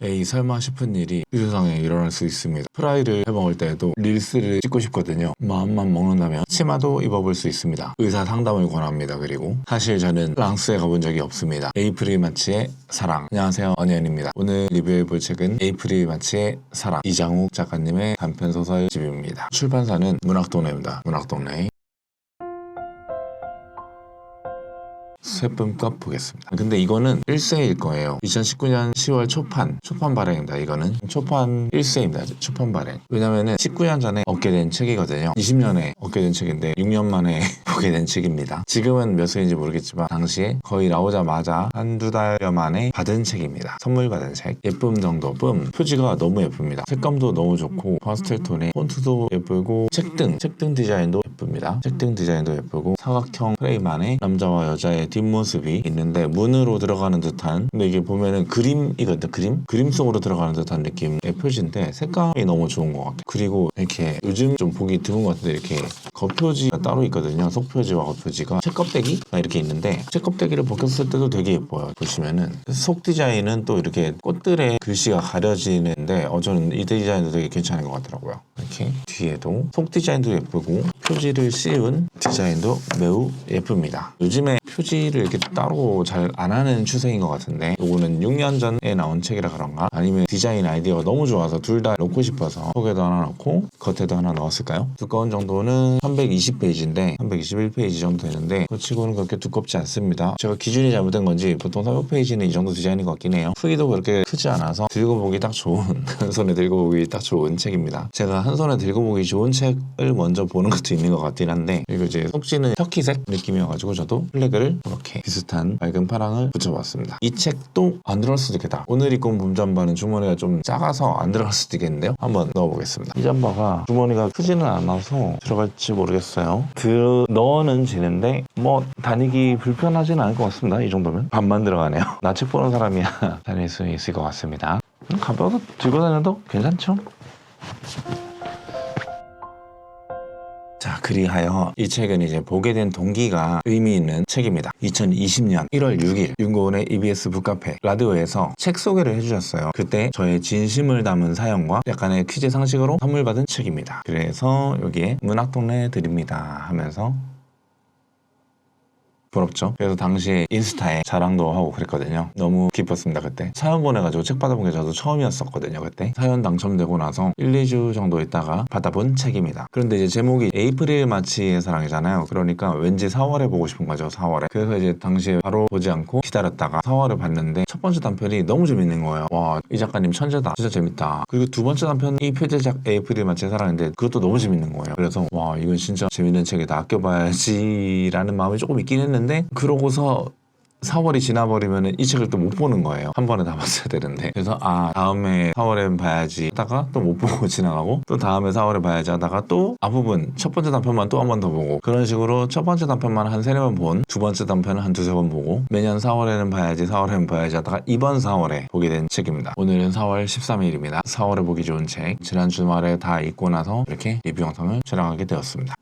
에이 설마 싶은 일이 이 세상에 일어날 수 있습니다. 프라이를 해먹을 때에도 릴스를 찍고 싶거든요. 마음만 먹는다면 치마도 입어볼 수 있습니다. 의사 상담을 권합니다. 그리고 사실 저는 프랑스에 가본 적이 없습니다. 에이프릴 마치의 사랑. 안녕하세요, 언니언입니다. 오늘 리뷰해볼 책은 에이프릴 마치의 사랑, 이장욱 작가님의 단편소설집입니다. 출판사는 문학동네입니다. 문학동네. 세품값 보겠습니다. 근데 이거는 1세일 거예요. 2019년 10월 초판 발행입니다. 이거는 초판 1세입니다. 초판 발행. 왜냐면은 19년 전에 얻게 된 책이거든요. 20년에 얻게 된 책인데 6년 만에 보게 된 책입니다. 지금은 몇 세인지 모르겠지만 당시에 거의 나오자마자 한두 달여 만에 받은 책입니다. 선물 받은 책. 예쁨 정도 뿜. 표지가 너무 예쁩니다. 색감도 너무 좋고 파스텔 톤에 폰트도 예쁘고 책등 디자인도 예쁩니다. 책등 디자인도 예쁘고 사각형 프레임 안에 남자와 여자의 뒷모습이 있는데 문으로 들어가는 듯한, 근데 이게 보면은 그림이거든요. 그림 속으로 들어가는 듯한 느낌의 표지인데 색감이 너무 좋은 것 같아요. 그리고 이렇게 요즘 좀 보기 드문 것 같은데 이렇게 겉표지가 따로 있거든요. 속표지와 겉표지가 책껍데기가 이렇게 있는데 책껍데기를 벗겼을 때도 되게 예뻐요. 보시면은 속 디자인은 또 이렇게 꽃들의 글씨가 가려지는데 저는 이 디자인도 되게 괜찮은 것 같더라고요. 이렇게 뒤에도 속 디자인도 예쁘고 표지를 씌운 디자인도 매우 예쁩니다. 요즘에 표지를 이렇게 따로 잘 안 하는 추세인 것 같은데 이거는 6년 전에 나온 책이라 그런가? 아니면 디자인 아이디어가 너무 좋아서 둘 다 넣고 싶어서 속에도 하나 넣고 겉에도 하나 넣었을까요? 두꺼운 정도는 320페이지인데 321페이지 정도 되는데 그 치고는 그렇게 두껍지 않습니다. 제가 기준이 잘못된 건지 보통 300페이지는 이 정도 디자인인 것 같긴 해요. 크기도 그렇게 크지 않아서 들고 보기 딱 좋은 한 손에 들고 보기 딱 좋은 책입니다. 제가 한 손에 들고 보기 좋은 책을 먼저 보는 것도 있는 것 같긴 한데, 그리고 이제 속지는 터키색 느낌이어가지고 저도 플래그를 이렇게 비슷한 맑은 파랑을 붙여봤습니다. 이 책도 안 들어갈 수도 있겠다. 오늘 입고 온 봄잠바는 주머니가 좀 작아서 안 들어갈 수도 있겠는데요. 한번 넣어보겠습니다. 이 잠바가 주머니가 크지는 않아서 들어갈지 모르겠어요. 넣어는 지는데 뭐 다니기 불편하지는 않을 것 같습니다. 이 정도면 반만 들어가네요. 나 책 보는 사람이야 다닐 수 있을 것 같습니다. 가벼워서 들고 다녀도 괜찮죠? 자, 그리하여 이 책은 이제 보게 된 동기가 의미 있는 책입니다. 2020년 1월 6일 윤고은의 EBS 북카페 라디오에서 책 소개를 해주셨어요. 그때 저의 진심을 담은 사연과 약간의 퀴즈 상식으로 선물 받은 책입니다. 그래서 여기에 문학동네 드립니다 하면서 부럽죠? 그래서 당시에 인스타에 자랑도 하고 그랬거든요. 너무 기뻤습니다. 그때 사연 보내가지고 책 받아본 게 저도 처음이었었거든요. 그때 사연 당첨되고 나서 1, 2주 정도 있다가 받아본 책입니다. 그런데 이제 제목이 에이프릴 마치의 사랑이잖아요. 그러니까 왠지 4월에 보고 싶은 거죠. 4월에. 그래서 이제 당시에 바로 보지 않고 기다렸다가 4월에 봤는데 첫 번째 단편이 너무 재밌는 거예요. 와, 이 작가님 천재다. 진짜 재밌다. 그리고 두 번째 단편이 표제작 에이프릴 마치의 사랑인데 그것도 너무 재밌는 거예요. 그래서 와, 이건 진짜 재밌는 책이다. 아껴봐야지 라는 마음이 조금 있긴 했는데, 그러고서 4월이 지나버리면 이 책을 또 못 보는 거예요. 한 번에 다 봤어야 되는데. 그래서 다음에 4월엔 봐야지 하다가 또 못 보고 지나가고, 또 다음에 4월에 봐야지 하다가 또 앞부분 첫 번째 단편만 또 한 번 더 보고, 그런 식으로 첫 번째 단편만 한 3-4번 본, 두 번째 단편은 한 2-3번 보고, 매년 4월에는 봐야지 4월에는 봐야지 하다가 이번 4월에 보게 된 책입니다. 오늘은 4월 13일입니다. 4월에 보기 좋은 책, 지난 주말에 다 읽고 나서 이렇게 리뷰 영상을 촬영하게 되었습니다.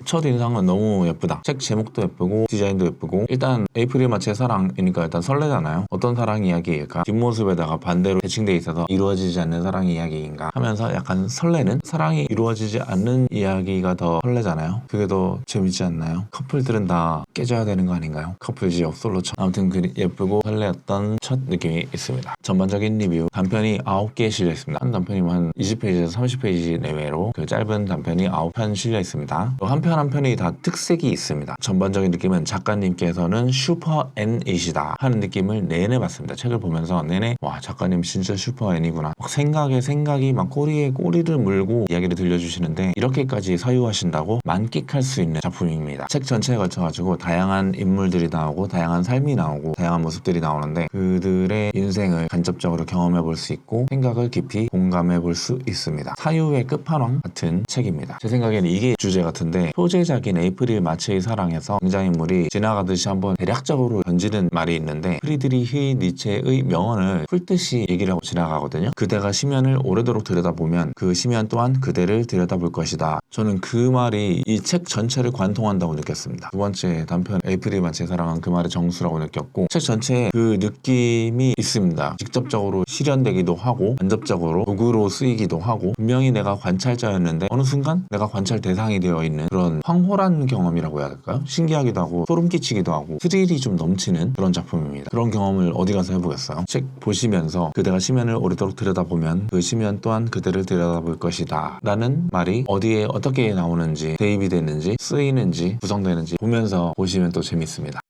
첫 인상은 너무 예쁘다. 책 제목도 예쁘고 디자인도 예쁘고, 일단 에이프릴 마치의 사랑이니까 일단 설레잖아요. 어떤 사랑 이야기일까? 뒷모습에다가 반대로 대칭돼 있어서 이루어지지 않는 사랑 이야기인가 하면서 약간 설레는, 사랑이 이루어지지 않는 이야기가 더 설레잖아요. 그게 더 재밌지 않나요? 커플들은 다 깨져야 되는 거 아닌가요? 커플 지역 솔로처럼. 아무튼 예쁘고 설레었던 첫 느낌이 있습니다. 전반적인 리뷰. 단편이 9개 실려 있습니다. 한 단편이면 한 20페이지에서 30페이지 내외로 그 짧은 단편이 9편 실려 있습니다. 한 편이 다 특색이 있습니다. 전반적인 느낌은 작가님께서는 슈퍼 N이시다 하는 느낌을 내내 받습니다. 책을 보면서 내내 와, 작가님 진짜 슈퍼 N이구나. 막 생각이 막 꼬리에 꼬리를 물고 이야기를 들려주시는데 이렇게까지 사유하신다고 만끽할 수 있는 작품입니다. 책 전체에 걸쳐가지고 다양한 인물들이 나오고 다양한 삶이 나오고 다양한 모습들이 나오는데 그들의 인생을 간접적으로 경험해 볼 수 있고 생각을 깊이 공감해 볼 수 있습니다. 사유의 끝판왕 같은 책입니다. 제 생각에는 이게 주제 같은데 소재작인 에이프릴 마츠의 사랑에서 등장인물이 지나가듯이 한번 대략적으로 던지는 말이 있는데 프리드리히 니체의 명언을 풀듯이 얘기를 하고 지나가거든요. 그대가 심연을 오래도록 들여다보면 그 심연 또한 그대를 들여다볼 것이다. 저는 그 말이 이 책 전체를 관통한다고 느꼈습니다. 두 번째 단편 에이프릴 마츠의 사랑은 그 말의 정수라고 느꼈고 책 전체에 그 느낌이 있습니다. 직접적으로 실현되기도 하고 간접적으로 도구로 쓰이기도 하고 분명히 내가 관찰자였는데 어느 순간 내가 관찰 대상이 되어 있는 그런 황홀한 경험이라고 해야 될까요? 신기하기도 하고 소름 끼치기도 하고 스릴이 좀 넘치는 그런 작품입니다. 그런 경험을 어디 가서 해보겠어요? 책 보시면서 그대가 심연을 오래도록 들여다보면 그 심연 또한 그대를 들여다볼 것이다 라는 말이 어디에 어떻게 나오는지 대입이 되는지 쓰이는지 구성되는지 보면서 보시면 또 재밌습니다.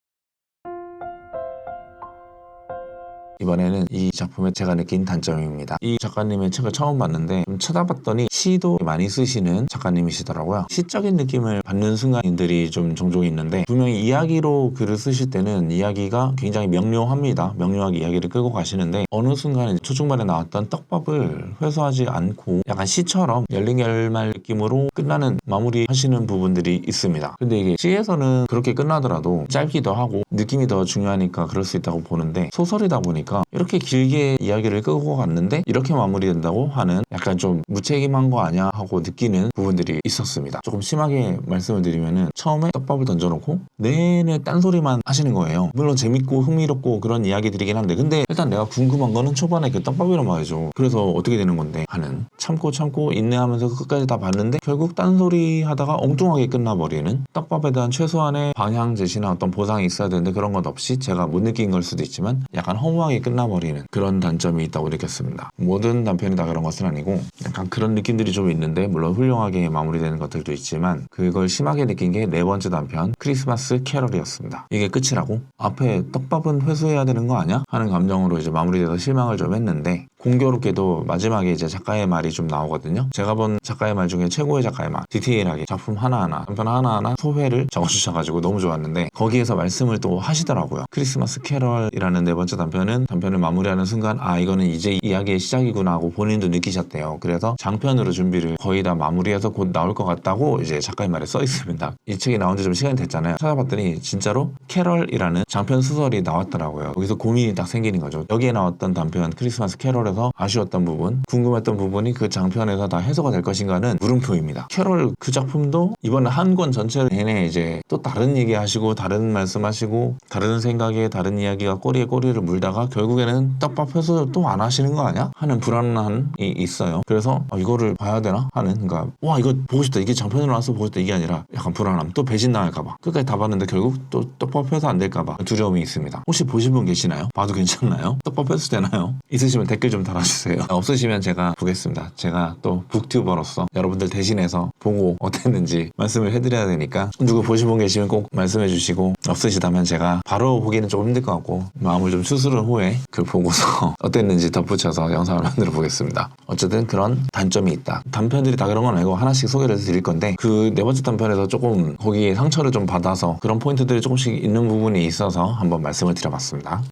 이번에는 이 작품에 제가 느낀 단점입니다. 이 작가님의 책을 처음 봤는데 좀 쳐다봤더니 시도 많이 쓰시는 작가님이시더라고요. 시적인 느낌을 받는 순간들이 좀 종종 있는데 분명히 이야기로 글을 쓰실 때는 이야기가 굉장히 명료합니다. 명료하게 이야기를 끌고 가시는데 어느 순간 초중반에 나왔던 떡밥을 회수하지 않고 약간 시처럼 열린 결말 느낌으로 끝나는 마무리하시는 부분들이 있습니다. 근데 이게 시에서는 그렇게 끝나더라도 짧기도 하고 느낌이 더 중요하니까 그럴 수 있다고 보는데 소설이다 보니까 이렇게 길게 이야기를 끌고 갔는데 이렇게 마무리된다고 하는 약간 좀 무책임한 거 아니야 하고 느끼는 부분들이 있었습니다. 조금 심하게 말씀을 드리면은 처음에 떡밥을 던져놓고 내내 딴소리만 하시는 거예요. 물론 재밌고 흥미롭고 그런 이야기들이긴 한데 근데 일단 내가 궁금한 거는 초반에 그 떡밥이란 말이죠. 그래서 어떻게 되는 건데 하는 참고 인내하면서 끝까지 다 봤는데 결국 딴소리 하다가 엉뚱하게 끝나버리는 떡밥에 대한 최소한의 방향 제시나 어떤 보상이 있어야 되는데 그런 것 없이 제가 못 느낀 걸 수도 있지만 약간 허무하게 끝나버리는 그런 단점이 있다고 느꼈습니다. 모든 단편이 다 그런 것은 아니고 약간 그런 느낌들이 좀 있는데 물론 훌륭하게 마무리되는 것들도 있지만 그걸 심하게 느낀 게 네 번째 단편 크리스마스 캐럴이었습니다. 이게 끝이라고? 앞에 떡밥은 회수해야 되는 거 아니야? 하는 감정으로 이제 마무리돼서 실망을 좀 했는데 공교롭게도 마지막에 이제 작가의 말이 좀 나오거든요. 제가 본 작가의 말 중에 최고의 작가의 말, 디테일하게 작품 하나하나 단편 하나하나 소회를 적어주셔가지고 너무 좋았는데 거기에서 말씀을 또 하시더라고요. 크리스마스 캐럴이라는 네 번째 단편을 마무리하는 순간 아 이거는 이제 이야기의 시작이구나 하고 본인도 느끼셨대요. 그래서 장편으로 준비를 거의 다 마무리해서 곧 나올 것 같다고 이제 작가의 말에 써 있습니다. 이 책이 나온 지 좀 시간이 됐잖아요. 찾아봤더니 진짜로 캐럴이라는 장편 소설이 나왔더라고요. 거기서 고민이 딱 생기는 거죠. 여기에 나왔던 단편 크리스마스 캐럴에서 아쉬웠던 부분, 궁금했던 부분이 그 장편에서 다 해소가 될 것인가는 물음표입니다. 캐럴 그 작품도 이번에 한 권 전체를 내내 이제 또 다른 얘기 하시고 다른 말씀하시고 다른 생각에 다른 이야기가 꼬리에 꼬리를 물다가 결국에는 떡밥 회수 또 안 하시는 거 아니야? 하는 불안함이 있어요. 그래서 이거를 봐야 되나? 하는 그러니까 와 이거 보고 싶다 이게 장편으로 나와서 보고 싶다 이게 아니라 약간 불안함 또 배신 당할까봐 끝까지 다 봤는데 결국 또 떡밥 회수 안 될까봐 두려움이 있습니다. 혹시 보신 분 계시나요? 봐도 괜찮나요? 떡밥 회수 되나요? 있으시면 댓글 좀 달아주세요. 없으시면 제가 보겠습니다. 제가 또 북튜버로서 여러분들 대신해서 보고 어땠는지 말씀을 해드려야 되니까 누구 보신 분 계시면 꼭 말씀해 주시고 없으시다면 제가 바로 보기는 조금 힘들 것 같고 마음을 좀 추스른 후에 그걸 보고서 어땠는지 덧붙여서 영상을 만들어 보겠습니다. 어쨌든 그런 단점이 있다. 단편들이 다 그런 건 아니고 하나씩 소개를 해서 드릴 건데 그 네 번째 단편에서 조금 거기에 상처를 좀 받아서 그런 포인트들이 조금씩 있는 부분이 있어서 한번 말씀을 드려봤습니다.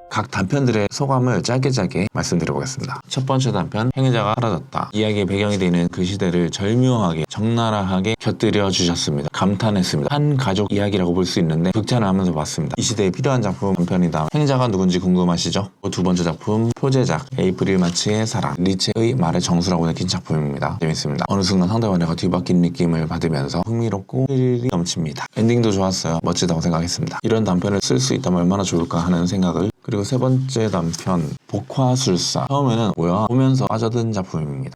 각 단편들의 소감을 짧게 말씀드려보겠습니다. 첫 번째 단편 행자가 사라졌다. 이야기의 배경이 되는 그 시대를 절묘하게 적나라하게 곁들여 주셨습니다. 감탄했습니다. 한 가족 이야기라고 볼 수 있는데 극찬을 하면서 봤습니다. 이 시대에 필요한 작품 단편이다. 행자가 누군지 궁금하시죠? 두 번째 작품 표제작 에이프릴 마츠의 사랑 니체의 말의 정수라고 느낀 작품입니다. 재밌습니다. 어느 순간 상대방과 뒤바뀐 느낌을 받으면서 흥미롭고 스릴이 넘칩니다. 엔딩도 좋았어요. 멋지다고 생각했습니다. 이런 단편을 쓸 수 있다면 얼마나 좋을까 하는 생각을 그리고 세 번째 단편 복화술사 처음에는 뭐야 보면서 빠져든 작품입니다.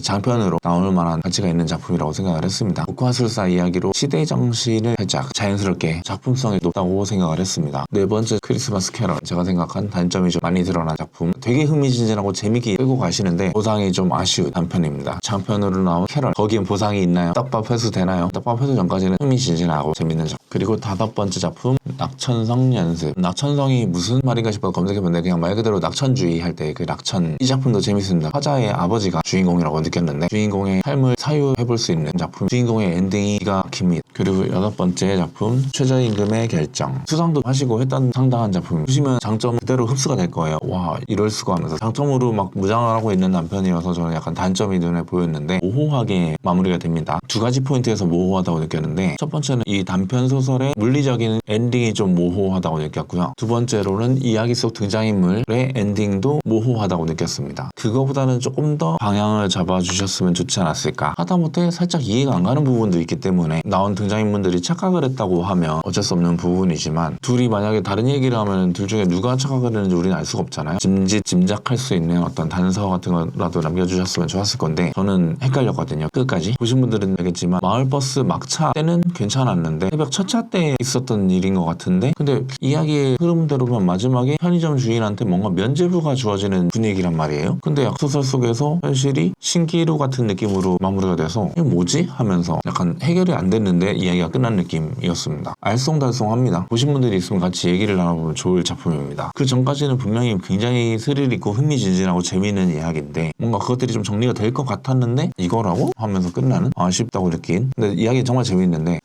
장편으로 나올 만한 가치가 있는 작품이라고 생각을 했습니다. 복화술사 이야기로 시대 정신을 살짝 자연스럽게 작품성이 높다고 생각을 했습니다. 네 번째 크리스마스 캐럴 제가 생각한 단점이 좀 많이 드러난 작품 되게 흥미진진하고 재밌게 끌고 가시는데 보상이 좀 아쉬운 단편입니다. 장편으로 나온 캐럴 거기엔 보상이 있나요? 떡밥 회수 되나요? 떡밥 회수 전까지는 흥미진진하고 재밌는 작품 그리고 다섯 번째 작품 낙천성 연습 낙천성이 무슨 말인가 싶어 검색해봤는데 그냥 말 그대로 낙천주의 할 때 그 낙천 이 작품도 재밌습니다. 화자의 아버지가 주인공이라고 느꼈는데 주인공의 삶을 사유해볼 수 있는 작품 주인공의 엔딩이 기가 막힙니다. 그리고 8번째 작품 최저임금의 결정. 수상도 하시고 했던 상당한 작품. 보시면 장점 그대로 흡수가 될 거예요. 와 이럴 수가 하면서 장점으로 막 무장을 하고 있는 남편이어서 저는 약간 단점이 눈에 보였는데 모호하게 마무리가 됩니다. 두 가지 포인트에서 모호하다고 느꼈는데 첫 번째는 이 단편 소설의 물리적인 엔딩이 좀 모호하다고 느꼈고요. 두 번째로는 이야기 속 등장인물의 엔딩도 모호하다고 느꼈습니다. 그거보다는 조금 더 방향을 잡아주셨으면 좋지 않았을까. 하다못해 살짝 이해가 안 가는 부분도 있기 때문에 나온 등장인물들이 착각을 했다고 하면 어쩔 수 없는 부분이지만 둘이 만약에 다른 얘기를 하면 둘 중에 누가 착각을 했는지 우리는 알 수가 없잖아요. 짐작할 수 있는 어떤 단서 같은 거라도 남겨주셨으면 좋았을 건데 저는 헷갈렸거든요. 끝까지 보신 분들은 알겠지만 마을버스 막차 때는 괜찮았는데 새벽 첫 차 때 있었던 일인 것 같은데 근데 이야기의 흐름대로면 마지막에 편의점 주인한테 뭔가 면죄부가 주어지는 분위기란 말이에요. 근데 소설 속에서 현실이 신기루 같은 느낌으로 마무리가 돼서 이게 뭐지? 하면서 약간 해결이 안 됐는데 이야기가 끝난 느낌이었습니다. 알쏭달쏭합니다. 보신 분들이 있으면 같이 얘기를 나눠보면 좋을 작품입니다. 그 전까지는 분명히 굉장히 스릴 있고 흥미진진하고 재미있는 이야기인데 뭔가 그것들이 좀 정리가 될 것 같았는데 이거라고? 하면서 끝나는 아쉽다고 느낀. 근데 이야기 정말 재미있는데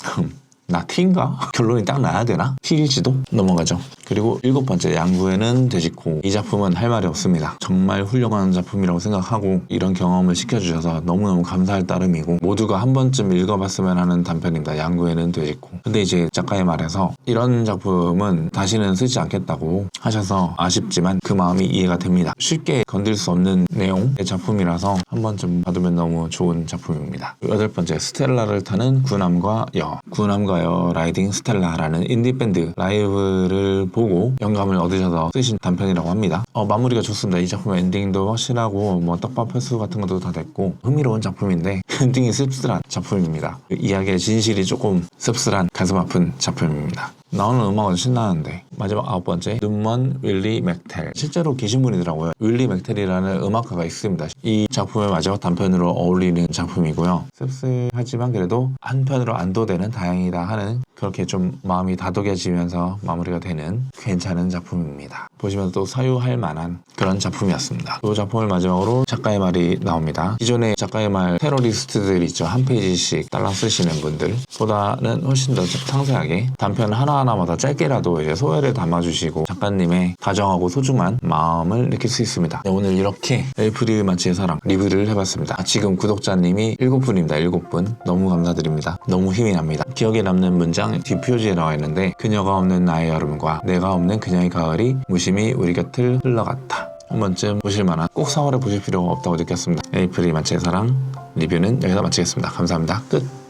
나 T인가? 결론이 딱 나야 되나? T일지도? 넘어가죠. 그리고 7번째 양구에는 돼지코. 이 작품은 할 말이 없습니다. 정말 훌륭한 작품이라고 생각하고 이런 경험을 시켜주셔서 너무너무 감사할 따름이고 모두가 한 번쯤 읽어봤으면 하는 단편입니다. 양구에는 돼지코. 근데 이제 작가의 말에서 이런 작품은 다시는 쓰지 않겠다고 하셔서 아쉽지만 그 마음이 이해가 됩니다. 쉽게 건들 수 없는 내용의 작품이라서 한 번쯤 받으면 너무 좋은 작품입니다. 8번째 스텔라를 타는 구남과 여. 구남과 여 라이딩 스텔라라는 인디밴드 라이브를 보고 영감을 얻으셔서 쓰신 단편이라고 합니다. 마무리가 좋습니다. 이 작품 엔딩도 확실하고 뭐 떡밥 횟수 같은 것도 다 됐고 흥미로운 작품인데 엔딩이 씁쓸한 작품입니다. 그 이야기의 진실이 조금 씁쓸한 가슴 아픈 작품입니다. 나오는 음악은 신나는데. 마지막 9번째 눈먼 윌리 맥텔. 실제로 계신 분이더라고요. 윌리 맥텔이라는 음악가가 있습니다. 이 작품의 마지막 단편으로 어울리는 작품이고요. 씁쓸하지만 그래도 한편으로 안도되는 다행이다 하는 그렇게 좀 마음이 다독여지면서 마무리가 되는 괜찮은 작품입니다. 보시면 또 사유할 만한 그런 작품이었습니다. 이 작품을 마지막으로 작가의 말이 나옵니다. 기존의 작가의 말 테러리스트들 있죠. 한 페이지씩 딸랑 쓰시는 분들 보다는 훨씬 더 상세하게 단편 하나하나마다 짧게라도 이제 소회를 담아주시고 작가님의 다정하고 소중한 마음을 느낄 수 있습니다. 네, 오늘 이렇게 에이프릴 마치의 사랑 리뷰를 해봤습니다. 지금 구독자님이 7분입니다. 7분. 너무 감사드립니다. 너무 힘이 납니다. 기억에 남는 문장 뒷표지에 나와 있는데 그녀가 없는 나의 여름과 내가 없는 그녀의 가을이 무심히 우리 곁을 흘러갔다. 한 번쯤 보실만한 꼭 4월에 보실 필요가 없다고 느꼈습니다. 에이프릴 마치의 사랑 리뷰는 여기서 마치겠습니다. 감사합니다. 끝.